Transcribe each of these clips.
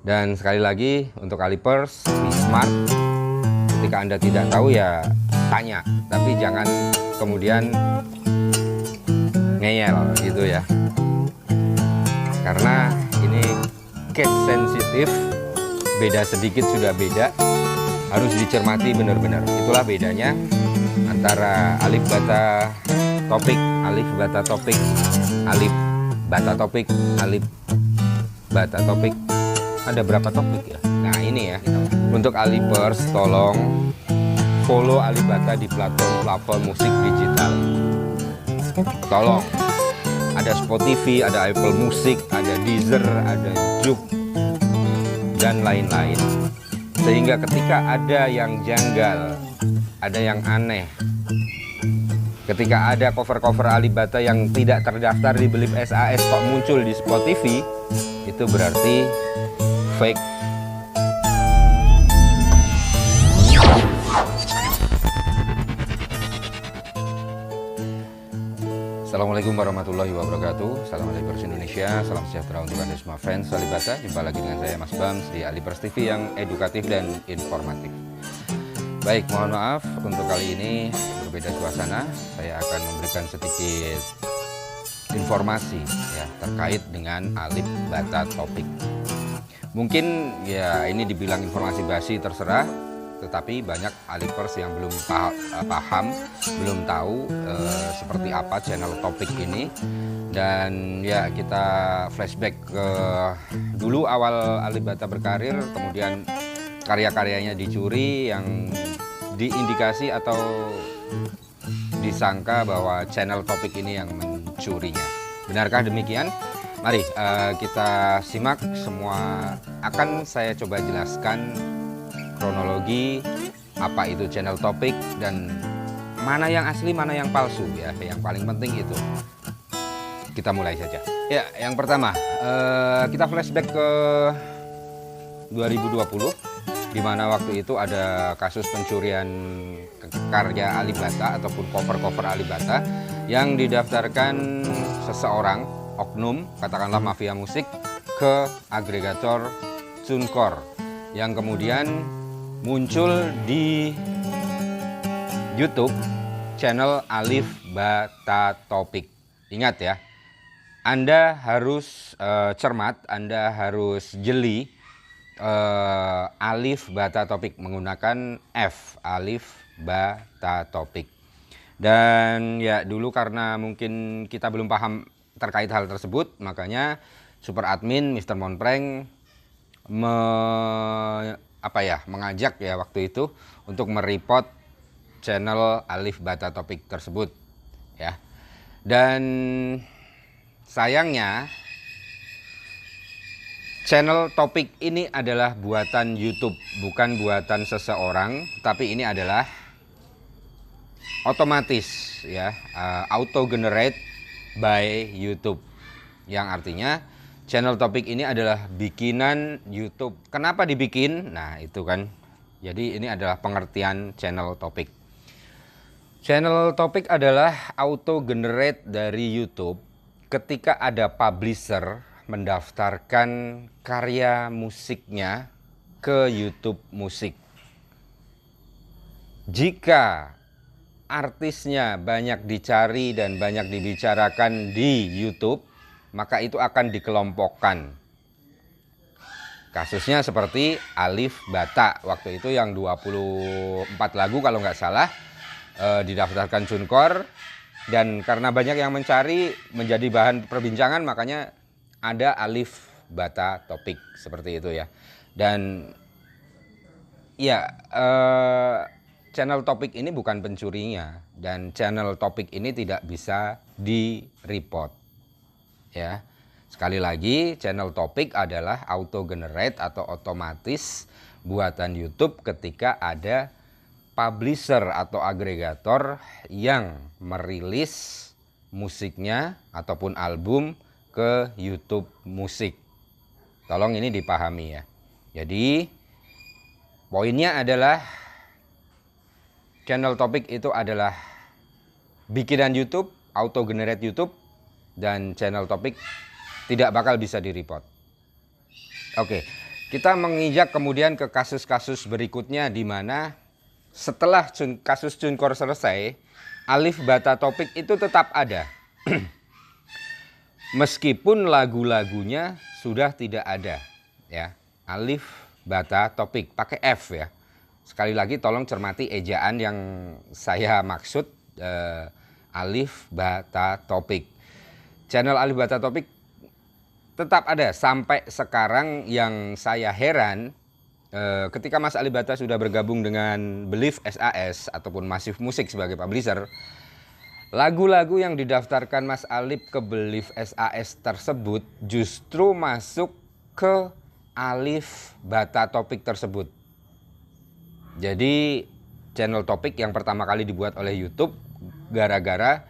Dan sekali lagi untuk Alipers, be smart. Ketika Anda tidak tahu ya tanya, tapi jangan kemudian ngeyel gitu ya. Karena ini case sensitif, beda sedikit sudah beda, harus dicermati benar-benar. Itulah bedanya antara alif bata topik, alif bata topik, alif bata topik, alif bata topik. Ada berapa topik ya? Nah ini ya, untuk Alipers tolong follow Alibata di platform musik digital. Tolong, ada Spotify, ada Apple Music, ada Deezer, ada Juk, dan lain-lain. Sehingga ketika ada yang janggal, ada yang aneh, ketika ada cover-cover Alibata yang tidak terdaftar di Belief SAS kok muncul di Spotify, itu berarti fake. Assalamualaikum warahmatullahi wabarakatuh. Salam Alipers Indonesia, salam sejahtera untuk Anda semua fans Alibata. Jumpa lagi dengan saya Mas Bams di Alipers TV yang edukatif dan informatif. Baik, mohon maaf untuk kali ini berbeda suasana. Saya akan memberikan sedikit informasi ya terkait dengan Alif Bata topik. Mungkin ya ini dibilang informasi basi terserah, tetapi banyak Alipers yang belum paham, belum tahu seperti apa channel topik ini. Dan ya kita flashback ke dulu awal Alibata berkarir, kemudian karya-karyanya dicuri yang diindikasi atau disangka bahwa channel topik ini yang mencurinya. Benarkah demikian? Mari kita simak semua. Akan saya coba jelaskan kronologi apa itu channel topik dan mana yang asli mana yang palsu ya. Yang paling penting itu. Kita mulai saja. Ya, yang pertama kita flashback ke 2020, di mana waktu itu ada kasus pencurian karya Alibata ataupun cover-cover Alibata yang didaftarkan seseorang, oknum, katakanlah mafia musik, ke agregator TuneCore yang kemudian muncul di YouTube channel Alif Bata Topik. Ingat ya, Anda harus cermat, Anda harus jeli. Alif Bata Topik menggunakan F, Alif Bata Topik. Dan ya dulu karena mungkin kita belum paham terkait hal tersebut, makanya super admin Mr. Monprank mengajak ya waktu itu untuk mereport channel Alif Bata Topik tersebut ya. Dan sayangnya channel topik ini adalah buatan YouTube, bukan buatan seseorang, tapi ini adalah otomatis ya, auto generate by YouTube, yang artinya channel topik ini adalah bikinan YouTube. Kenapa dibikin? Nah itu kan, jadi ini adalah pengertian channel topik. Channel topik adalah auto generate dari YouTube ketika ada publisher mendaftarkan karya musiknya ke YouTube Musik. Jika artisnya banyak dicari dan banyak dibicarakan di YouTube, maka itu akan dikelompokkan. Kasusnya seperti Alif Bata waktu itu yang 24 lagu kalau nggak salah didaftarkan TuneCore, dan karena banyak yang mencari menjadi bahan perbincangan, makanya ada Alif Bata Topik seperti itu ya. Dan ya channel topik ini bukan pencurinya, dan channel topik ini tidak bisa di-report ya. Sekali lagi, channel topik adalah auto generate atau otomatis buatan YouTube ketika ada publisher atau agregator yang merilis musiknya ataupun album ke YouTube Musik. Tolong ini dipahami ya. Jadi poinnya adalah channel topik itu adalah bikinan YouTube, auto generate YouTube, dan channel topik tidak bakal bisa di-report. Oke, Kita menginjak kemudian ke kasus-kasus berikutnya, di mana setelah kasus Cunkor selesai, Alif Bata Topik itu tetap ada. Meskipun lagu-lagunya sudah tidak ada, ya. Alif Bata Topik pakai F, ya. Sekali lagi tolong cermati ejaan yang saya maksud, Alif Bata Topik. Channel Alif Bata Topik tetap ada sampai sekarang. Yang saya heran, ketika Mas Alif Bata sudah bergabung dengan Believe SAS ataupun Massive Music sebagai publisher, lagu-lagu yang didaftarkan Mas Alif ke Believe SAS tersebut justru masuk ke Alif Bata Topik tersebut. Jadi channel Topik yang pertama kali dibuat oleh YouTube gara-gara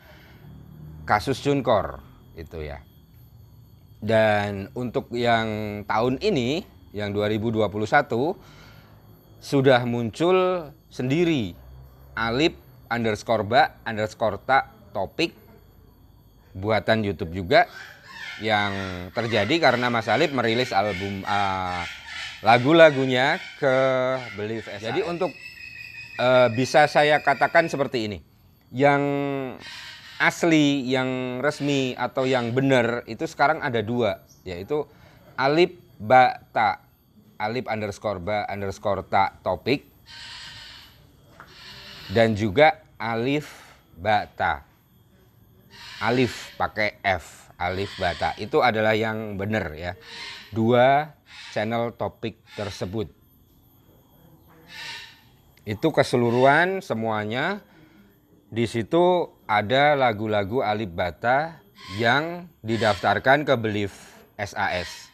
kasus Cunkor itu, ya. Dan untuk yang tahun ini, yang 2021, sudah muncul sendiri Alif_ba_ta Topik, buatan YouTube juga, yang terjadi karena Mas Alif merilis album lagu-lagunya ke Believe SAS. Jadi untuk bisa saya katakan seperti ini, yang asli, yang resmi atau yang benar itu sekarang ada dua, yaitu Alif Bata, Alif_ba_ta Topik, dan juga Alif Bata, Alif pakai F, Alif Bata. Itu adalah yang benar, ya. Dua channel Topik tersebut. Itu keseluruhan semuanya. Di situ ada lagu-lagu Alif Bata yang didaftarkan ke Believe SAS.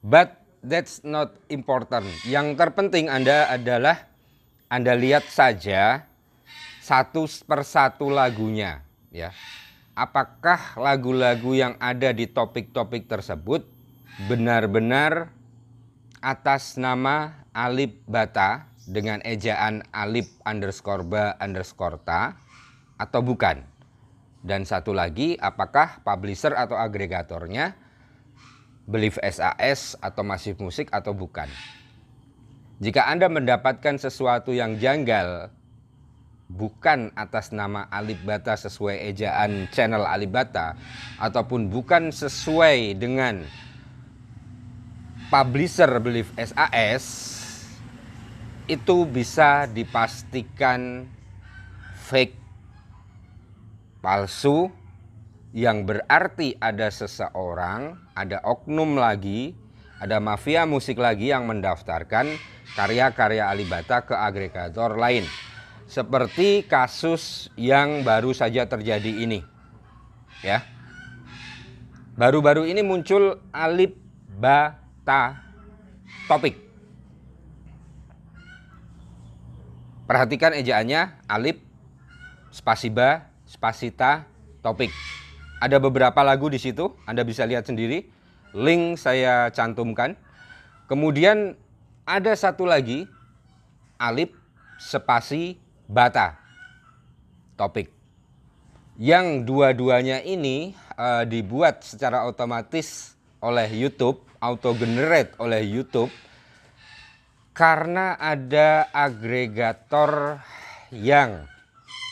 But that's not important. Yang terpenting adalah Anda lihat saja satu persatu lagunya, ya. Apakah lagu-lagu yang ada di topik-topik tersebut benar-benar atas nama Alif Bata dengan ejaan Alif_ba_ta atau bukan? Dan satu lagi, apakah publisher atau agregatornya Believe SAS atau Massive Music atau bukan? Jika Anda mendapatkan sesuatu yang janggal, bukan atas nama Alif Bata sesuai ejaan channel Alif Bata, ataupun bukan sesuai dengan publisher Believe SAS, itu bisa dipastikan fake, palsu, yang berarti ada seseorang, ada oknum lagi, ada mafia musik lagi yang mendaftarkan karya-karya Alif Bata ke agregator lain. Seperti kasus yang baru saja terjadi ini, ya. Baru-baru ini muncul Alif Bata Topik. Perhatikan ejaannya, Alif spasiba spasita Topik. Ada beberapa lagu di situ, Anda bisa lihat sendiri. Link saya cantumkan. Kemudian ada satu lagi, Alif spasi Bata Topik. Yang dua-duanya ini dibuat secara otomatis oleh YouTube, auto generate oleh YouTube, karena ada agregator yang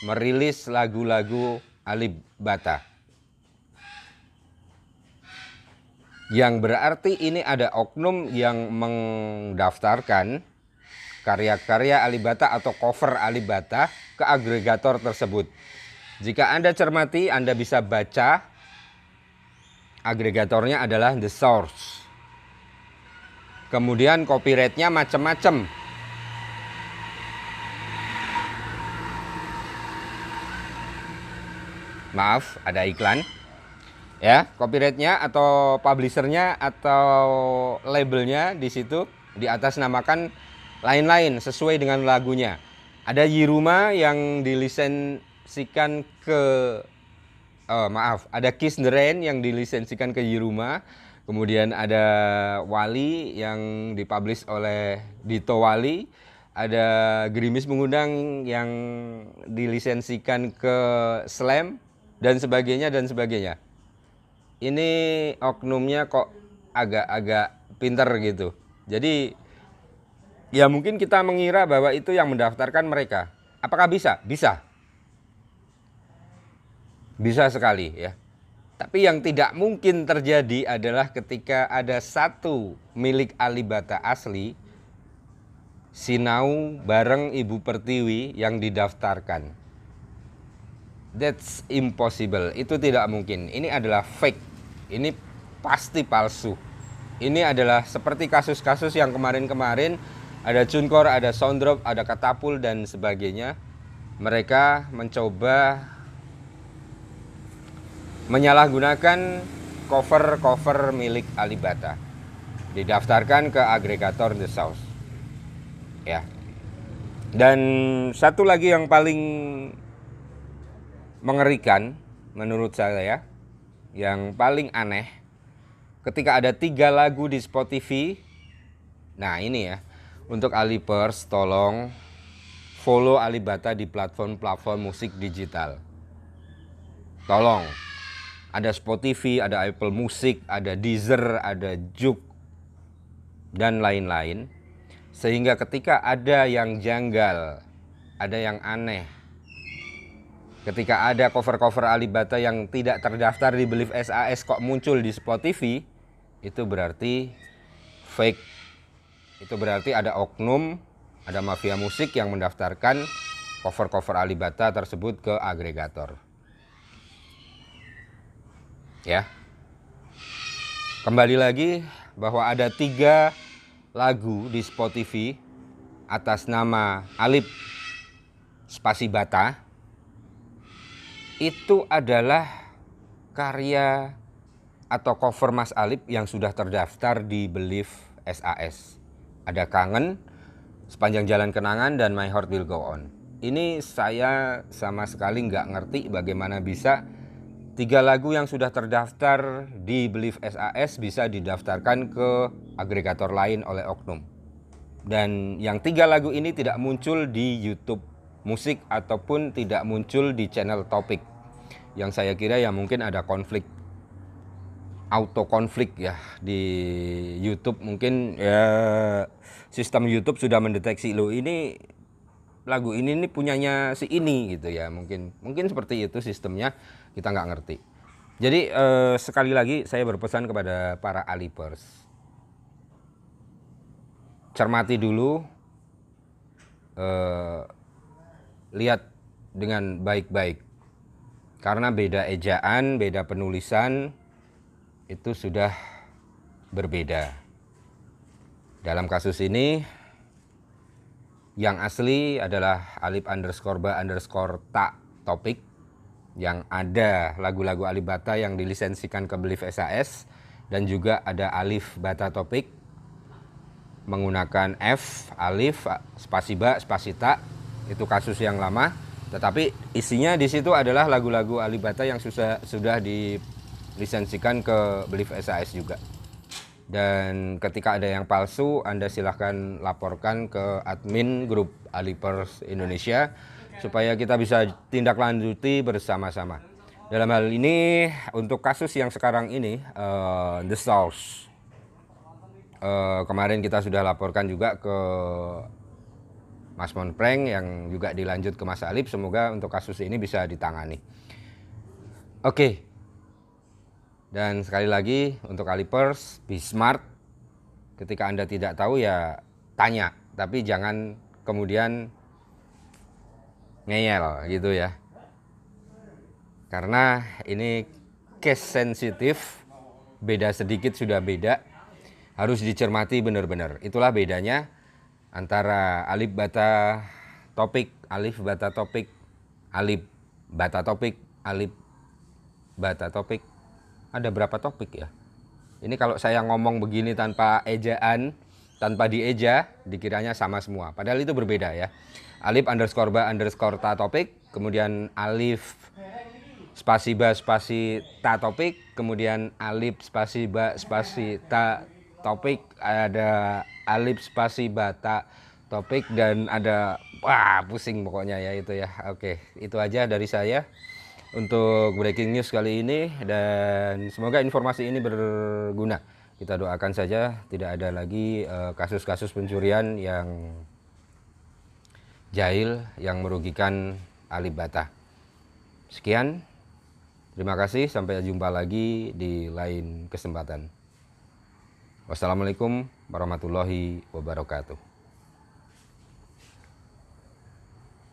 merilis lagu-lagu Alif Bata. Yang berarti ini ada oknum yang mendaftarkan karya-karya Alif Bata atau cover Alif Bata ke agregator tersebut. Jika Anda cermati, Anda bisa baca agregatornya adalah The Source. Kemudian copyrightnya macam-macam. Maaf, ada iklan. Ya, copyrightnya atau publishernya atau labelnya di situ di atas namakan lain-lain sesuai dengan lagunya. Ada Yiruma yang dilisensikan ke ada Kiss the Rain yang dilisensikan ke Yiruma. Kemudian ada Wali yang dipublish oleh Dito Wali. Ada Gerimis Mengundang yang dilisensikan ke Slam dan sebagainya dan sebagainya. Ini oknumnya kok agak-agak pinter gitu. Jadi ya mungkin kita mengira bahwa itu yang mendaftarkan mereka. Apakah bisa? Bisa. Bisa sekali ya. Tapi yang tidak mungkin terjadi adalah ketika ada satu milik Alibata asli, Sinau bareng Ibu Pertiwi yang didaftarkan. That's impossible. Itu tidak mungkin. Ini adalah fake. Ini pasti palsu. Ini adalah seperti kasus-kasus yang kemarin-kemarin ada Cunkor, ada Soundrop, ada Katapul dan sebagainya. Mereka mencoba menyalahgunakan cover-cover milik Alibata, didaftarkan ke agregator The Source. Ya. Dan satu lagi yang paling mengerikan menurut saya, yang paling aneh, ketika ada 3 lagu di Spotify. Nah ini ya, untuk Alipers tolong follow Alibata di platform-platform musik digital. Tolong. Ada Spotify, ada Apple Music, ada Deezer, ada Juk, dan lain-lain. Sehingga ketika ada yang janggal, ada yang aneh, ketika ada cover-cover Alibata yang tidak terdaftar di Believe SAS kok muncul di Spotify, itu berarti fake. Itu berarti ada oknum, ada mafia musik yang mendaftarkan cover-cover Alibata tersebut ke agregator. Ya, kembali lagi bahwa ada 3 lagu di Spotify atas nama Alip Spasi Bata. Itu adalah karya atau cover Mas Alip yang sudah terdaftar di Believe SAS. Ada Kangen, Sepanjang Jalan Kenangan, dan My Heart Will Go On. Ini saya sama sekali nggak ngerti bagaimana bisa 3 lagu yang sudah terdaftar di Believe SAS bisa didaftarkan ke agregator lain oleh oknum. Dan yang 3 lagu ini tidak muncul di YouTube musik ataupun tidak muncul di channel topik. Yang saya kira ya mungkin ada konflik, auto konflik ya di YouTube. Mungkin ya sistem YouTube sudah mendeteksi loh ini lagu ini nih punyanya si ini gitu ya, mungkin seperti itu sistemnya, kita nggak ngerti. Jadi sekali lagi saya berpesan kepada para Alipers, cermati dulu, lihat dengan baik-baik, karena beda ejaan, beda penulisan itu sudah berbeda. Dalam kasus ini yang asli adalah Alip_ba_ta topik, yang ada lagu-lagu Alibata yang dilisensikan ke Believe SAS, dan juga ada Alif Bata topik menggunakan F, Alif, Spasiba, Spasita. Itu kasus yang lama, tetapi isinya di situ adalah lagu-lagu Alibata yang sudah dilisensikan ke Believe SAS juga. Dan ketika ada yang palsu, Anda silahkan laporkan ke admin grup Alipers Indonesia supaya kita bisa tindak lanjuti bersama-sama. Dalam hal ini untuk kasus yang sekarang ini The Source, kemarin kita sudah laporkan juga ke Mas Monprank yang juga dilanjut ke Mas Alip. Semoga untuk kasus ini bisa ditangani. Oke. Dan sekali lagi untuk Alipers, be smart. Ketika Anda tidak tahu ya tanya, tapi jangan kemudian ngeyel gitu ya. Karena ini case sensitif, beda sedikit sudah beda, harus dicermati benar-benar. Itulah bedanya antara Alip Bata topik, Alif Bata topik, Alip Bata topik, Alip Bata topik. Ada berapa topik ya? Ini kalau saya ngomong begini tanpa ejaan, tanpa dieja, dikiranya sama semua. Padahal itu berbeda ya. Alip_ba_ta topik, kemudian Alif spasi ba spasi ta topik, kemudian Alip spasi ba spasi ta topik, ada Alip spasi bata topik, dan ada pusing pokoknya ya itu ya. Oke, itu aja dari saya untuk breaking news kali ini, dan semoga informasi ini berguna Kita doakan saja tidak ada lagi kasus-kasus pencurian yang jahil yang merugikan Alibata. Sekian, terima kasih, sampai jumpa lagi di lain kesempatan. Wassalamualaikum warahmatullahi wabarakatuh.